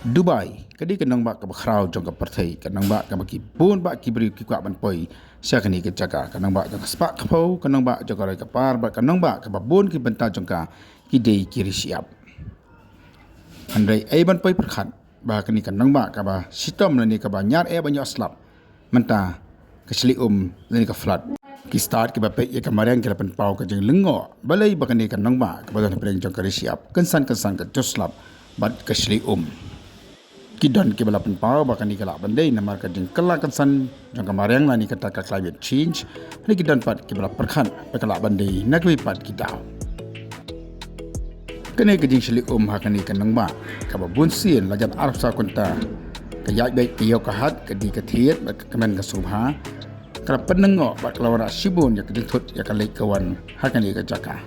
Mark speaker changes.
Speaker 1: Dubai kadi ka Nongbah ka bakrau jong ka Pyrthei ka Nongbah ka baki pun ba ki beri ki kwa ban poi sia kani ka jaga ka Nongbah jong ka spak ka pau ka Nongbah jong ka rai ka par ba ka Nongbah ka babun ki benta jong ka ki dei ki Shyiap andai ai ban poi perkhat ba kani ka Nongbah ka ba sitom lani ka ba nyar ba nyo slap menta ka Shlei lani ka flat ki start ki ba pe ya ka mariang ki lapan pau ka jeng Lyngngoh balai ba kani ka Nongbah ka ba don pereng jong ka Shyiap kensan ka joslap bat ka Shlei Kidan ke balapan pau bahkan di kelak bandai namar kajeng kelak kesan jang kamariang lani kata ka climate change ni kidan pat ke balap perkhan kelak bandai nak lipat kita kene kajeng Shlei hakani kan Nongbah ka babun sien lajat arab sa konta ka yai baik ke yo ka hat ka di ka thiet ba kemen ka subha ka penengok ba kelawara sibun ya kajeng thut ya ka lek kawan hakani ka jaka